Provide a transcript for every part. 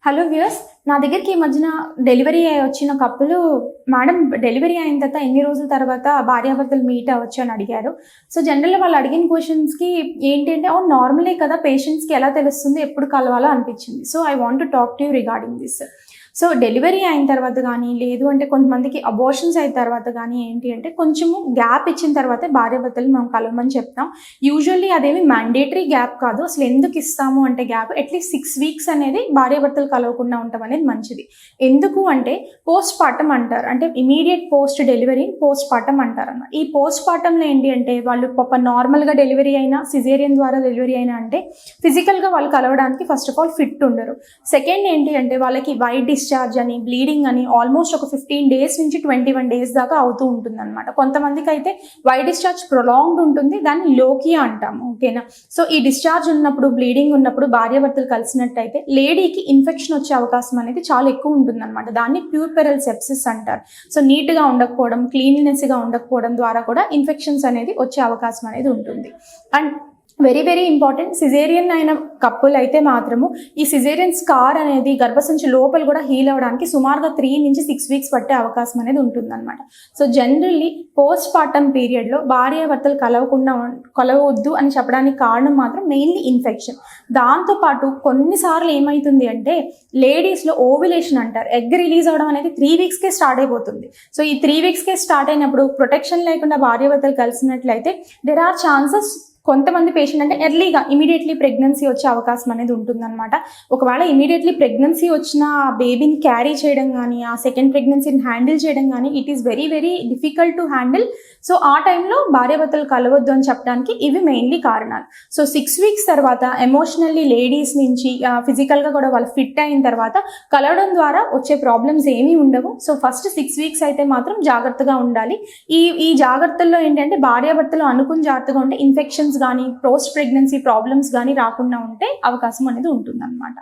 Hello viewers, నా దగ్గరికి ఈ మధ్యన డెలివరీ అయ్యి వచ్చిన కప్పులు, మేడం డెలివరీ అయిన తర్వాత ఎన్ని రోజుల తర్వాత భార్యాభర్తలు మీట్ అవ్వచ్చు అని అడిగారు. సో జనరల్గా వాళ్ళు అడిగిన క్వశ్చన్స్కి ఏంటంటే, అవును నార్మలే కదా, పేషెంట్స్కి ఎలా తెలుస్తుంది ఎప్పుడు కలవాలో అనిపించింది. So I want to talk to you regarding this. So delivery అయిన తర్వాత కానీ, లేదు అంటే కొంతమందికి అబార్షన్స్ అయిన తర్వాత కానీ ఏంటి అంటే, కొంచెము గ్యాప్ ఇచ్చిన తర్వాతే భార్యాభర్తలు మనం కలవమని చెప్తాం. యూజువల్లీ అదేమి మ్యాండేటరీ గ్యాప్ కాదు. అసలు ఎందుకు ఇస్తాము అంటే గ్యాప్ అట్లీస్ట్ 6 వీక్స్ అనేది భార్యాభర్తలు కలవకుండా ఉండటం అనేది మంచిది. ఎందుకు అంటే పోస్ట్ పార్టమ్ అంటారు, అంటే immediate post delivery post partum అంటారు అన్నమాట. ఈ పోస్ట్ పార్టంలో ఏంటి అంటే, వాళ్ళు నార్మల్గా డెలివరీ అయినా సిజేరియన్ ద్వారా డెలివరీ అయినా అంటే ఫిజికల్గా వాళ్ళు కలవడానికి ఫస్ట్ ఆఫ్ ఆల్ ఫిట్ ఉండరు. సెకండ్ ఏంటి అంటే, వాళ్ళకి వైట్ డిశ్చార్జ్ అని, బ్లీడింగ్ అని ఆల్మోస్ట్ ఒక 15 డేస్ నుంచి 21 డేస్ దాకా అవుతూ ఉంటుంది అనమాట. కొంతమందికి అయితే వైట్ డిశ్చార్జ్ ప్రొలాంగ్డ్ ఉంటుంది, దాన్ని లోకియా అంటాము. ఓకేనా. సో ఈ డిశ్చార్జ్ ఉన్నప్పుడు, బ్లీడింగ్ ఉన్నప్పుడు భార్యాభర్తలు కలిసినట్టయితే లేడీకి ఇన్ఫెక్షన్ వచ్చే అవకాశం అనేది చాలా ఎక్కువ ఉంటుంది అనమాట. దాన్ని ప్యూపెరల్ సెప్సిస్ అంటారు. సో నీట్గా ఉండకపోవడం, క్లీన్లీనెస్గా ఉండకపోవడం ద్వారా కూడా ఇన్ఫెక్షన్స్ అనేది వచ్చే అవకాశం అనేది ఉంటుంది. And very very important, caesarean అయిన కప్పులు అయితే మాత్రము ఈ సిజేరియన్ స్కార్ అనేది గర్భసంచి లోపల కూడా హీల్ అవ్వడానికి సుమారుగా 3 నుంచి 6 వీక్స్ పట్టే అవకాశం అనేది ఉంటుందన్నమాట. సో జనరల్లీ పోస్ట్ పార్టమ్ పీరియడ్లో భార్యాభర్తలు కలవద్దు అని చెప్పడానికి కారణం మాత్రం మెయిన్లీ ఇన్ఫెక్షన్. దాంతోపాటు కొన్నిసార్లు ఏమవుతుంది అంటే, లేడీస్లో ఓవ్యులేషన్ అంటారు, ఎగ్ రిలీజ్ అవ్వడం అనేది 3 వీక్స్కే స్టార్ట్ అయిపోతుంది. సో ఈ 3 వీక్స్కే స్టార్ట్ అయినప్పుడు ప్రొటెక్షన్ లేకుండా భార్యాభర్తలు కలిసినట్లయితే దెర్ ఆర్ ఛాన్సెస్ కొంతమంది పేషెంట్ అంటే ఎర్లీగా ఇమీడియట్లీ ప్రెగ్నెన్సీ వచ్చే అవకాశం అనేది ఉంటుందన్నమాట. ఒకవేళ ఇమీడియట్లీ ప్రెగ్నెన్సీ వచ్చిన బేబీని క్యారీ చేయడం కానీ, ఆ సెకండ్ ప్రెగ్నెన్సీని హ్యాండిల్ చేయడం కానీ it is very very difficult to handle. So ఆ టైంలో భార్యాభర్తలు కలవద్దు అని చెప్పడానికి ఇవి మెయిన్లీ కారణాలు. సో 6 వీక్స్ తర్వాత ఎమోషనల్లీ లేడీస్ నుంచి ఫిజికల్గా కూడా వాళ్ళు ఫిట్ అయిన తర్వాత కలవడం ద్వారా వచ్చే ప్రాబ్లమ్స్ ఏమీ ఉండవు. సో ఫస్ట్ 6 వీక్స్ అయితే మాత్రం జాగ్రత్తగా ఉండాలి. ఈ జాగ్రత్తల్లో ఏంటంటే, భార్యాభర్తలు అనుకుని జాగ్రత్తగా ఉంటే ఇన్ఫెక్షన్స్ కానీ, పోస్ట్ ప్రెగ్నెన్సీ ప్రాబ్లమ్స్ కానీ రాకుండా ఉంటే అవకాశం అనేది ఉంటుంది అనమాట.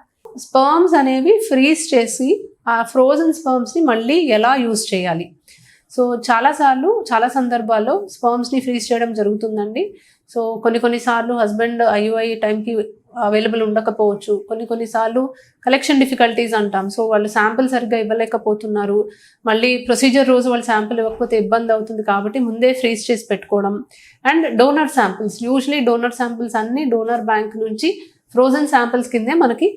స్పర్మ్స్ అనేవి ఫ్రీజ్ చేసి ఆ ఫ్రోజన్ స్పర్మ్స్ని మళ్ళీ ఎలా యూజ్ చేయాలి? సో చాలా సందర్భాల్లో స్పర్మ్స్ని ఫ్రీజ్ చేయడం జరుగుతుందండి. సో కొన్నిసార్లు హస్బెండ్ ఐయుఐ టైంకి అవైలబుల్ ఉండకపోవచ్చు, కొన్నిసార్లు కలెక్షన్ డిఫికల్టీస్ అంటాం. సో వాళ్ళు శాంపిల్ సరిగ్గా ఇవ్వలేకపోతున్నారు, మళ్ళీ ప్రొసీజర్ రోజు వాళ్ళు శాంపిల్ ఇవ్వకపోతే ఇబ్బంది అవుతుంది కాబట్టి ముందే ఫ్రీజ్ చేసి పెట్టుకోవడం. And donor samples, usually donor samples అన్ని డోనర్ బ్యాంక్ నుంచి ఫ్రోజన్ శాంపిల్స్ కిందే మనకి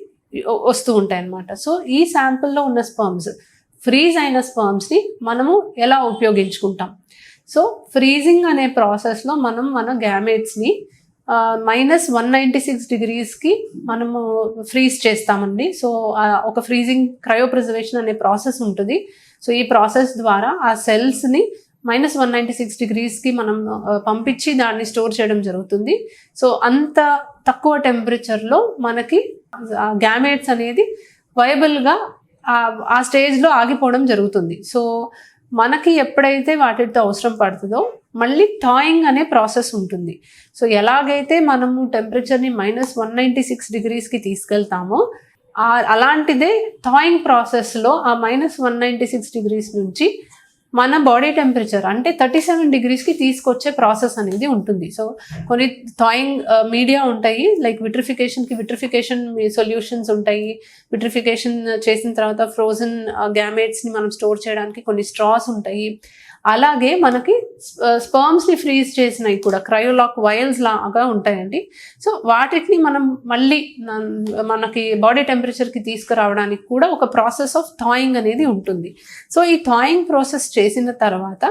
వస్తూ ఉంటాయి అన్నమాట. సో ఈ శాంపిల్లో ఉన్న స్పర్మ్స్, ఫ్రీజ్ అయిన స్పర్మ్స్ని మనము ఎలా ఉపయోగించుకుంటాం? సో ఫ్రీజింగ్ అనే ప్రాసెస్లో మన గ్యామెట్స్ని -196 degreesకి మనము ఫ్రీజ్ చేస్తామండి. సో ఒక ఫ్రీజింగ్ క్రయోప్రిజర్వేషన్ అనే ప్రాసెస్ ఉంటుంది. సో ఈ ప్రాసెస్ ద్వారా ఆ సెల్స్ని -196 degreesకి మనం పంపించి దాన్ని స్టోర్ చేయడం జరుగుతుంది. సో అంత తక్కువ టెంపరేచర్లో మనకి గ్యామెట్స్ అనేది వయబుల్గా ఆ స్టేజ్లో ఆగిపోవడం జరుగుతుంది. సో మనకి ఎప్పుడైతే వాటితో అవసరం పడుతుందో మళ్ళీ థాయింగ్ అనే ప్రాసెస్ ఉంటుంది. సో ఎలాగైతే మనము టెంపరేచర్ని -196 degreesకి తీసుకెళ్తామో అలాంటిదే థాయింగ్ ప్రాసెస్లో ఆ -196 degrees నుంచి మన బాడీ టెంపరేచర్ అంటే 37 degreesకి తీసుకొచ్చే ప్రాసెస్ అనేది ఉంటుంది. సో కొన్ని థాయింగ్ మీడియా ఉంటాయి, లైక్ విట్రిఫికేషన్ సొల్యూషన్స్ ఉంటాయి. విట్రిఫికేషన్ చేసిన తర్వాత ఫ్రోజన్ గ్యామెట్స్ని మనం స్టోర్ చేయడానికి కొన్ని స్ట్రాస్ ఉంటాయి. అలాగే మనకి స్పర్మ్స్ని ఫ్రీజ్ చేసినవి కూడా క్రయోలాక్ వయల్స్ లాగా ఉంటాయండి. సో వాటిని మనం మళ్ళీ మనకి బాడీ టెంపరేచర్కి తీసుకురావడానికి కూడా ఒక ప్రాసెస్ ఆఫ్ థాయింగ్ అనేది ఉంటుంది. సో ఈ థాయింగ్ ప్రాసెస్ చేసిన తర్వాత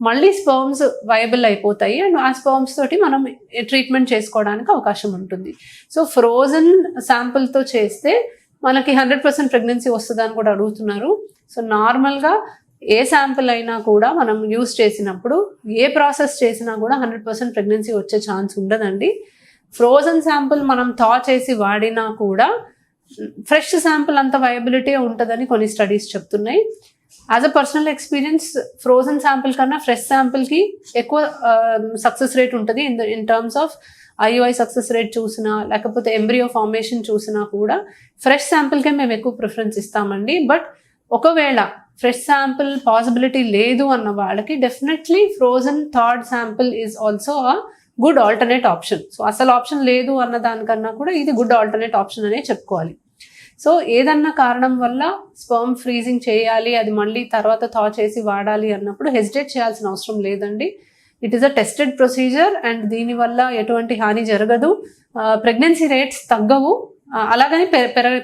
మళ్ళీ స్పర్మ్స్ వయబుల్ అయిపోతాయి అండ్ ఆ స్పర్మ్స్ తోటి మనం ట్రీట్మెంట్ చేసుకోవడానికి అవకాశం ఉంటుంది. సో ఫ్రోజన్ శాంపుల్తో చేస్తే మనకి 100% ప్రెగ్నెన్సీ వస్తుందని కూడా అడుగుతున్నారు. సో నార్మల్గా ఏ శాంపుల్ అయినా కూడా మనం యూజ్ చేసినప్పుడు, ఏ ప్రాసెస్ చేసినా కూడా 100% ప్రెగ్నెన్సీ వచ్చే ఛాన్స్ ఉండదండి. ఫ్రోజన్ శాంపుల్ మనం థా చేసి వాడినా కూడా ఫ్రెష్ శాంపుల్ అంత వయబిలిటీ ఉంటుందని కొన్ని స్టడీస్ చెప్తున్నాయి. As a personal experience, frozen sample కన్నా ఫ్రెష్ శాంపుల్కి ఎక్కువ సక్సెస్ రేట్ ఉంటుంది. In terms of IUI success rate చూసినా, లేకపోతే ఎంబ్రియో ఫార్మేషన్ చూసినా కూడా ఫ్రెష్ శాంపుల్కే మేము ఎక్కువ ప్రిఫరెన్స్ ఇస్తామండి. బట్ ఒకవేళ ఫ్రెష్ శాంపుల్ పాసిబిలిటీ లేదు అన్న వాళ్ళకి definitely frozen third sample is also a good alternate option. So అసలు ఆప్షన్ లేదు అన్న దానికన్నా కూడా ఇది గుడ్ ఆల్టర్నేట్ ఆప్షన్ అనే చెప్పుకోవాలి. సో ఏదన్నా కారణం వల్ల స్పర్మ్ ఫ్రీజింగ్ చేయాలి, అది మళ్ళీ తర్వాత థా చేసి వాడాలి అన్నప్పుడు హెసిటేట్ చేయాల్సిన అవసరం లేదండి. It is a tested procedure and దీనివల్ల ఎటువంటి హాని జరగదు, ప్రెగ్నెన్సీ రేట్స్ తగ్గవు, అలాగని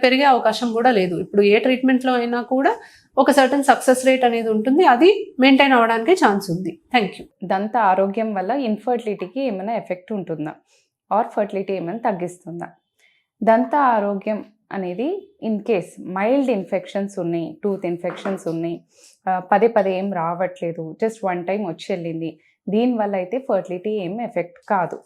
పెరిగే అవకాశం కూడా లేదు. ఇప్పుడు ఏ ట్రీట్మెంట్లో అయినా కూడా ఒక సర్టన్ సక్సెస్ రేట్ అనేది ఉంటుంది, అది మెయింటైన్ అవ్వడానికి ఛాన్స్ ఉంది. Thank you. దంత ఆరోగ్యం వల్ల ఇన్ఫర్టిలిటీకి ఏమైనా ఎఫెక్ట్ ఉంటుందా ఆర్ ఫర్టిలిటీ ఏమైనా తగ్గిస్తుందా? దంత ఆరోగ్యం అనేది ఇన్ కేస్ మైల్డ్ ఇన్ఫెక్షన్స్ ఉన్నాయి, టూత్ ఇన్ఫెక్షన్స్ ఉన్నాయి, పదే పదే ఏం రావట్లేదు, జస్ట్ వన్ టైం వచ్చి వెళ్ళింది, దీనివల్ల అయితే ఫర్టిలిటీ ఏం ఎఫెక్ట్ కాదు.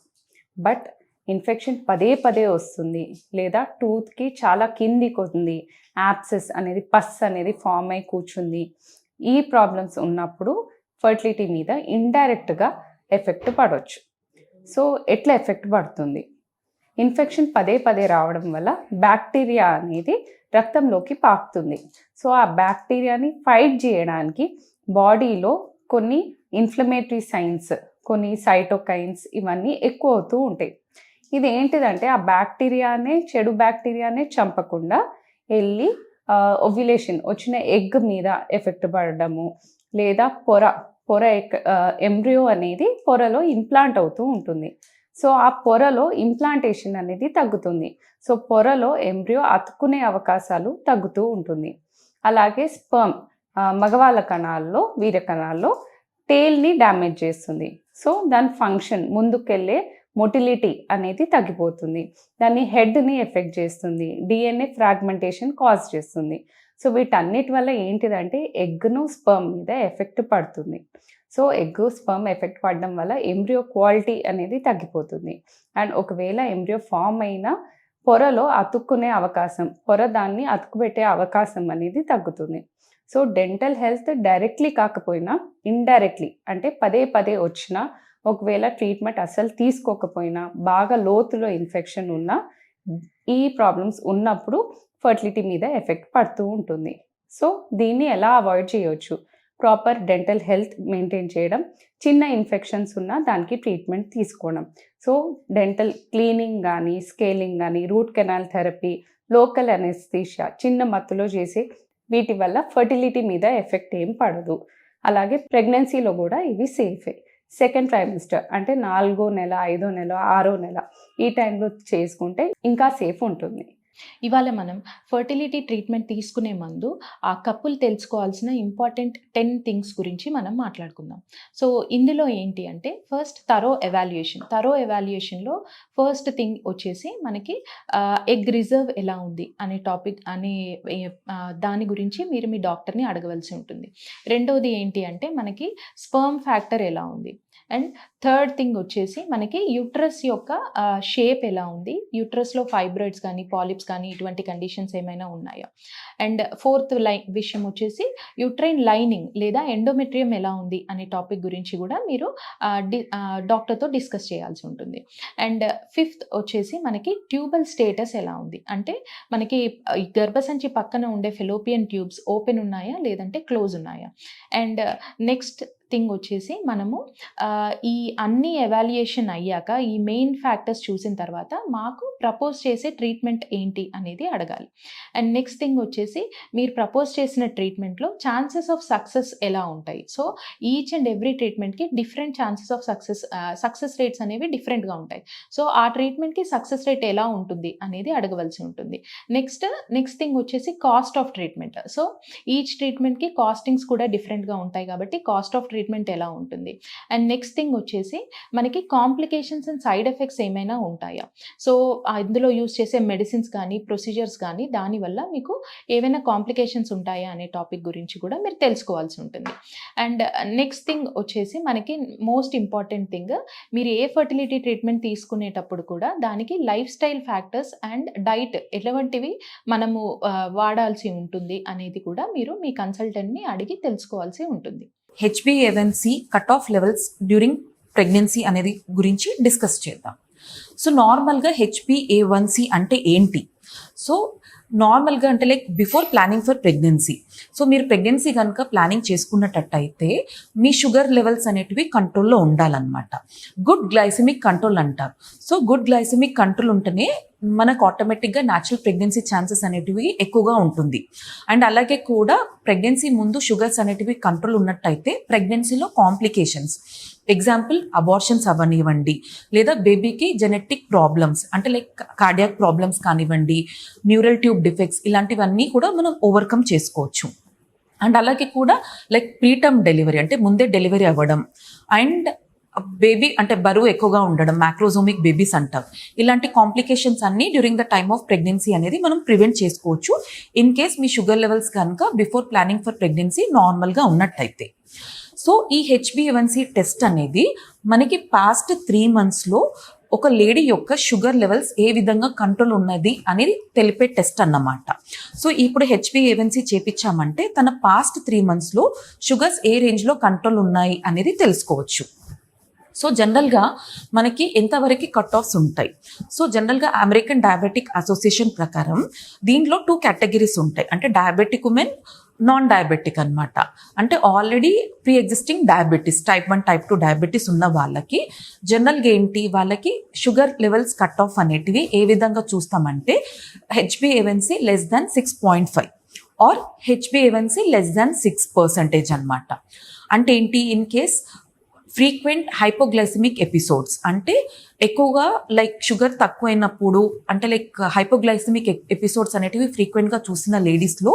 బట్ ఇన్ఫెక్షన్ పదే పదే వస్తుంది, లేదా టూత్కి చాలా కిందికి ఉంది, యాప్సెస్ అనేది పస్ అనేది ఫామ్ అయి కూర్చుంది, ఈ ప్రాబ్లమ్స్ ఉన్నప్పుడు ఫర్టిలిటీ మీద ఇండైరెక్ట్గా ఎఫెక్ట్ పడవచ్చు. సో ఎట్లా ఎఫెక్ట్ పడుతుంది? ఇన్ఫెక్షన్ పదే పదే రావడం వల్ల బ్యాక్టీరియా అనేది రక్తంలోకి పాకుతుంది. సో ఆ బ్యాక్టీరియాని ఫైట్ చేయడానికి బాడీలో కొన్ని ఇన్ఫ్లమేటరీ సైన్స్, కొన్ని సైటోకైన్స్ ఇవన్నీ ఎక్కువ అవుతూ ఉంటాయి. ఇది ఏంటిదంటే ఆ బ్యాక్టీరియానే, చెడు బ్యాక్టీరియానే చంపకుండా వెళ్ళి ఓవ్యులేషన్ వచ్చిన ఎగ్ మీద ఎఫెక్ట్ పడడము, లేదా పొర ఎంబ్రియో అనేది పొరలో ఇంప్లాంట్ అవుతూ ఉంటుంది. సో ఆ పొరలో ఇంప్లాంటేషన్ అనేది తగ్గుతుంది. సో పొరలో ఎంబ్రియో అతుక్కునే అవకాశాలు తగ్గుతూ ఉంటుంది. అలాగే స్పర్మ్ మగవాళ్ళ కణాల్లో, వీర్య కణాల్లో టేల్ని డ్యామేజ్ చేస్తుంది. సో దాని ఫంక్షన్, ముందుకెళ్ళే మొటిలిటీ అనేది తగ్గిపోతుంది, దాన్ని హెడ్ని ఎఫెక్ట్ చేస్తుంది, డిఎన్ఏ ఫ్రాగ్మెంటేషన్ కాజ్ చేస్తుంది. సో వీటన్నిటి వల్ల ఏంటిదంటే ఎగ్ను స్పర్మ్ మీద ఎఫెక్ట్ పడుతుంది. సో ఎగ్ స్పర్మ్ ఎఫెక్ట్ పడడం వల్ల ఎంబ్రియో క్వాలిటీ అనేది తగ్గిపోతుంది. అండ్ ఒకవేళ ఎంబ్రియో ఫామ్ అయినా పొరలో అతుక్కునే అవకాశం, పొర దాన్ని అతుకుపెట్టే అవకాశం అనేది తగ్గుతుంది. సో డెంటల్ హెల్త్ డైరెక్ట్లీ కాకపోయినా ఇండైరెక్ట్లీ, అంటే పదే పదే వచ్చినా, ఒకవేళ ట్రీట్మెంట్ అస్సలు తీసుకోకపోయినా, బాగా లోతులో ఇన్ఫెక్షన్ ఉన్నా, ఈ ప్రాబ్లమ్స్ ఉన్నప్పుడు ఫర్టిలిటీ మీద ఎఫెక్ట్ పడుతూ ఉంటుంది. సో దీన్ని ఎలా అవాయిడ్ చేయవచ్చు? ప్రాపర్ డెంటల్ హెల్త్ మెయింటైన్ చేయడం, చిన్న ఇన్ఫెక్షన్స్ ఉన్నా దానికి ట్రీట్మెంట్ తీసుకోవడం. సో డెంటల్ క్లీనింగ్ కానీ, స్కేలింగ్ కానీ, root canal therapy, local anaesthesia చిన్న మత్తులో చేసే వీటి వల్ల ఫర్టిలిటీ మీద ఎఫెక్ట్ ఏం పడదు. అలాగే ప్రెగ్నెన్సీలో కూడా ఇవి సేఫే. సెకండ్ ట్రైమిస్టర్ అంటే 4వ నెల, 5వ నెల, 6వ నెల ఈ టైంలో చేసుకుంటే ఇంకా సేఫ్ ఉంటుంది. ఇవాళ మనం ఫర్టిలిటీ ట్రీట్మెంట్ తీసుకునే ముందు ఆ కపుల్ తెలుసుకోవాల్సిన ఇంపార్టెంట్ 10 థింగ్స్ గురించి మనం మాట్లాడుకుందాం. సో ఇందులో ఏంటి అంటే ఫస్ట్ థరో ఎవాల్యుయేషన్లో ఫస్ట్ థింగ్ వచ్చేసి మనకి ఎగ్ రిజర్వ్ ఎలా ఉంది అనే టాపిక్ అనే దాని గురించి మీరు మీ డాక్టర్ని అడగవలసి ఉంటుంది. రెండవది ఏంటి అంటే మనకి స్పర్మ్ ఫ్యాక్టర్ ఎలా ఉంది. అండ్ థర్డ్ థింగ్ వచ్చేసి మనకి యూట్రస్ యొక్క షేప్ ఎలా ఉంది, యూట్రస్లో ఫైబ్రాయిడ్స్ కానీ, పాలిప్స్ కానీ ఇటువంటి కండిషన్స్ ఏమైనా ఉన్నాయా. అండ్ ఫోర్త్ విషయం వచ్చేసి యూట్రైన్ లైనింగ్ లేదా ఎండోమెట్రియం ఎలా ఉంది అనే టాపిక్ గురించి కూడా మీరు డాక్టర్తో డిస్కస్ చేయాల్సి ఉంటుంది. అండ్ ఫిఫ్త్ వచ్చేసి మనకి ట్యూబల్ స్టేటస్ ఎలా ఉంది, అంటే మనకి గర్భసంచి పక్కన ఉండే ఫెలోపియన్ ట్యూబ్స్ ఓపెన్ ఉన్నాయా లేదంటే క్లోజ్ ఉన్నాయా. అండ్ నెక్స్ట్ థింగ్ వచ్చేసి మనము ఈ అన్ని ఎవాల్యుయేషన్ అయ్యాక ఈ మెయిన్ ఫ్యాక్టర్స్ చూసిన తర్వాత మాకు ప్రపోజ్ చేసే ట్రీట్మెంట్ ఏంటి అనేది అడగాలి. అండ్ నెక్స్ట్ థింగ్ వచ్చేసి మీరు ప్రపోజ్ చేసిన ట్రీట్మెంట్లో ఛాన్సెస్ ఆఫ్ సక్సెస్ ఎలా ఉంటాయి. సో ఈచ్ అండ్ ఎవ్రీ ట్రీట్మెంట్కి different chances of success rates అనేవి డిఫరెంట్గా ఉంటాయి. సో ఆ ట్రీట్మెంట్కి సక్సెస్ రేట్ ఎలా ఉంటుంది అనేది అడగవలసి ఉంటుంది. నెక్స్ట్ థింగ్ వచ్చేసి cost of treatment. So each ట్రీట్మెంట్కి కాస్టింగ్స్ కూడా డిఫరెంట్గా ఉంటాయి కాబట్టి కాస్ట్ ఆఫ్ ట్రీట్మెంట్ ఎలా ఉంటుంది. అండ్ నెక్స్ట్ థింగ్ వచ్చేసి మనకి కాంప్లికేషన్స్ అండ్ సైడ్ ఎఫెక్ట్స్ ఏమైనా ఉంటాయా. సో ఇందులో యూస్ చేసే మెడిసిన్స్ కానీ, ప్రొసీజర్స్ కానీ దానివల్ల మీకు ఏవైనా కాంప్లికేషన్స్ ఉంటాయా అనే టాపిక్ గురించి కూడా మీరు తెలుసుకోవాల్సి ఉంటుంది. అండ్ నెక్స్ట్ థింగ్ వచ్చేసి మనకి మోస్ట్ ఇంపార్టెంట్ థింగ్, మీరు ఏ ఫర్టిలిటీ ట్రీట్మెంట్ తీసుకునేటప్పుడు కూడా దానికి life style factors and diet ఎటువంటివి మనము వాడాల్సి ఉంటుంది అనేది కూడా మీరు మీ కన్సల్టెంట్ని అడిగి తెలుసుకోవాల్సి ఉంటుంది. HbA1c cut off levels during pregnancy అనేది గురించి డిస్కస్ చేద్దాం. సో నార్మల్గా HbA1c అంటే ఏంటి? సో నార్మల్గా అంటే like before planning for pregnancy. So మీరు ప్రెగ్నెన్సీ కనుక ప్లానింగ్ చేసుకున్నట్టయితే మీ షుగర్ లెవెల్స్ అనేటివి కంట్రోల్లో ఉండాలన్నమాట. గుడ్ గ్లైసెమిక్ కంట్రోల్ అంటారు. సో గుడ్ గ్లైసెమిక్ కంట్రోల్ ఉంటేనే మనకు ఆటోమేటిక్గా న్యాచురల్ ప్రెగ్నెన్సీ ఛాన్సెస్ అనేటివి ఎక్కువగా ఉంటుంది. అండ్ అలాగే కూడా ప్రెగ్నెన్సీ ముందు షుగర్స్ అనేటివి కంట్రోల్ ఉన్నట్టయితే ప్రెగ్నెన్సీలో కాంప్లికేషన్స్, ఎగ్జాంపుల్ అబార్షన్స్ అవనివ్వండి, లేదా బేబీకి జెనెటిక్ ప్రాబ్లమ్స్ అంటే లైక్ కార్డియాక్ ప్రాబ్లమ్స్ కానివ్వండి, న్యూరల్ ట్యూబ్ డిఫెక్ట్స్, ఇలాంటివన్నీ కూడా మనం ఓవర్కమ్ చేసుకోవచ్చు. అండ్ అలాగే కూడా లైక్ ప్రీటర్మ్ డెలివరీ అంటే ముందే డెలివరీ అవ్వడం, అండ్ బేబీ అంటే బరువు ఎక్కువగా ఉండడం, మ్యాక్రోజోమిక్ బేబీస్ అంటారు. ఇలాంటి కాంప్లికేషన్స్ అన్నీ during the time of pregnancy అనేది మనం ప్రివెంట్ చేసుకోవచ్చు in case me sugar levels కనుక బిఫోర్ ప్లానింగ్ ఫర్ ప్రెగ్నెన్సీ నార్మల్గా ఉన్నట్టయితే. సో ఈ HbA1c టెస్ట్ అనేది మనకి పాస్ట్ 3 monthsలో ఒక లేడీ యొక్క షుగర్ లెవెల్స్ ఏ విధంగా కంట్రోల్ ఉన్నది అనేది తెలిపే టెస్ట్ అన్నమాట. సో ఇప్పుడు HbA1c చేపించామంటే తన పాస్ట్ 3 monthsలో షుగర్స్ ఏ రేంజ్లో కంట్రోల్ ఉన్నాయి అనేది తెలుసుకోవచ్చు. సో జనరల్గా మనకి ఎంతవరకు కట్ ఆఫ్స్ ఉంటాయి. సో జనరల్గా అమెరికన్ డయాబెటిక్ అసోసియేషన్ ప్రకారం దీంట్లో 2 categories ఉంటాయి. అంటే డయాబెటిక్ ఉమెన్, నాన్ డయాబెటిక్ అనమాట. అంటే already pre existing diabetes type 1 type 2 diabetes ఉన్న వాళ్ళకి జనరల్గా ఏంటి, వాళ్ళకి షుగర్ లెవెల్స్ కట్ ఆఫ్ అనేటివి ఏ విధంగా చూస్తామంటే HbA1c less than 6.5 or HbA1c less than 6% అనమాట. అంటే ఏంటి, in case frequent hypoglycemic episodes అంటే ఎక్కువగా లైక్ షుగర్ తక్కువైనప్పుడు అంటే లైక్ హైపోగ్లైసెమిక్ ఎపిసోడ్స్ అనేటివి ఫ్రీక్వెంట్గా చూసిన లేడీస్లో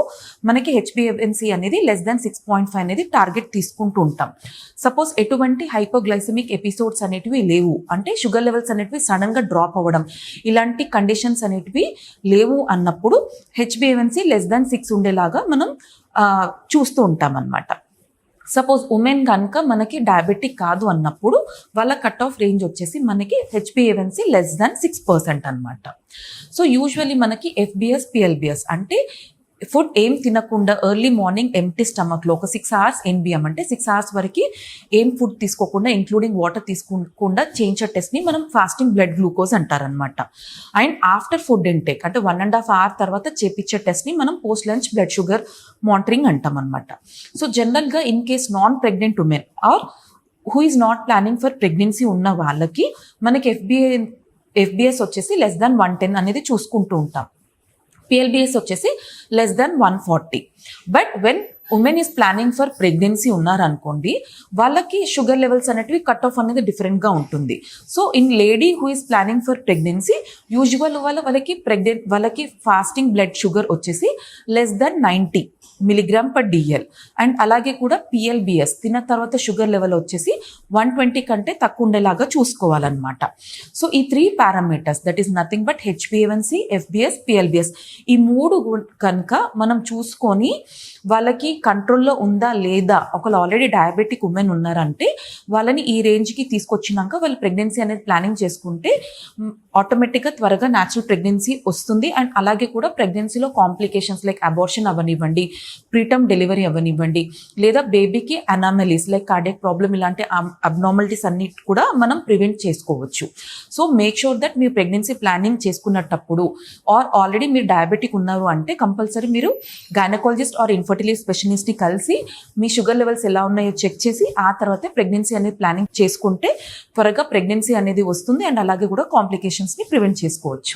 మనకి HbA1c అనేది less than 6.5 అనేది టార్గెట్ తీసుకుంటూ ఉంటాం. సపోజ్ ఎటువంటి హైపోగ్లైసెమిక్ ఎపిసోడ్స్ అనేటివి లేవు అంటే షుగర్ లెవెల్స్ అనేటివి సడన్గా డ్రాప్ అవ్వడం ఇలాంటి కండిషన్స్ అనేటివి లేవు అన్నప్పుడు HbA1c less than 6 ఉండేలాగా మనం చూస్తూ ఉంటాం అన్నమాట. సపోజ్ ఉమెన్ కనుక మనకి డయాబెటిక్ కాదు అన్నప్పుడు వాళ్ళ కట్ ఆఫ్ రేంజ్ వచ్చేసి మనకి HbA1c less than 6% అనమాట. సో యూజువల్లీ మనకి FBS, PLBS అంటే ఫుడ్ ఏం తినకుండా ఎర్లీ మార్నింగ్ ఎంప్టీ స్టమక్లో ఒక 6 hours NBM అంటే 6 hours వరకు ఏం ఫుడ్ తీసుకోకుండా ఇంక్లూడింగ్ వాటర్ తీసుకోకుండా చేయించే టెస్ట్ని మనం ఫాస్టింగ్ బ్లడ్ గ్లూకోజ్ అంటారనమాట. అండ్ ఆఫ్టర్ ఫుడ్ ఇంటేక్ అంటే 1.5 hour తర్వాత చేపించే టెస్ట్ని మనం post lunch blood sugar monitoring అంటాం అనమాట. సో జనరల్గా in case non pregnant women or who is not planning for pregnancy ఉన్న వాళ్ళకి మనకి FBS వచ్చేసి less than 110 అనేది చూసుకుంటూ ఉంటాం. PLBS వచ్చేసి less than 140. But when women is planning for pregnancy ఉన్నారనుకోండి వాళ్ళకి షుగర్ లెవెల్స్ అనేటివి కట్ ఆఫ్ అనేది డిఫరెంట్గా ఉంటుంది. So in lady who is planning for pregnancy usual వాళ్ళకి ఫాస్టింగ్ బ్లడ్ షుగర్ వచ్చేసి less than 90 mg/dl. అండ్ అలాగే కూడా PLBS తిన్న తర్వాత షుగర్ లెవెల్ వచ్చేసి 120 కంటే తక్కువ ఉండేలాగా చూసుకోవాలన్నమాట. సో ఈ 3 parameters that is nothing but HbA1c, FBS, PLBS ఈ 3 కనుక మనం చూసుకొని వాళ్ళకి కంట్రోల్లో ఉందా లేదా, ఒకళ్ళు ఆల్రెడీ డయాబెటిక్ ఉమెన్ ఉన్నారంటే వాళ్ళని ఈ రేంజ్కి తీసుకొచ్చినాక వాళ్ళు ప్రెగ్నెన్సీ అనేది ప్లానింగ్ చేసుకుంటే ఆటోమేటిక్గా త్వరగా న్యాచురల్ ప్రెగ్నెన్సీ వస్తుంది. అండ్ అలాగే కూడా ప్రెగ్నెన్సీలో కాంప్లికేషన్స్ లైక్ అబార్షన్ అవనివ్వండి, ప్రీటర్మ్ డెలివరీ అవనివ్వండి, లేదా బేబీకి అనామలీస్ లైక్ కార్డియాక్ ప్రాబ్లమ్ ఇలాంటి అబ్నార్మాలిటీస్ అన్ని కూడా మనం ప్రివెంట్ చేసుకోవచ్చు. సో మేక్ షూర్ దట్ మీరు ప్రెగ్నెన్సీ ప్లానింగ్ చేసుకున్నప్పుడు ఆర్ ఆల్రెడీ మీరు డయాబెటిక్ ఉన్నారు అంటే కంపల్సరీ మీరు గైనకాలజిస్ట్ ఆర్ ఇన్ఫర్టిలిటీ స్పెషలిస్ట్ని కలిసి మీ షుగర్ లెవెల్స్ ఎలా ఉన్నాయో చెక్ చేసి ఆ తర్వాతే ప్రెగ్నెన్సీ అనేది ప్లానింగ్ చేసుకుంటే త్వరగా ప్రెగ్నెన్సీ అనేది వస్తుంది. అండ్ అలాగే కూడా కాంప్లికేషన్స్ని ప్రివెంట్ చేసుకోవచ్చు.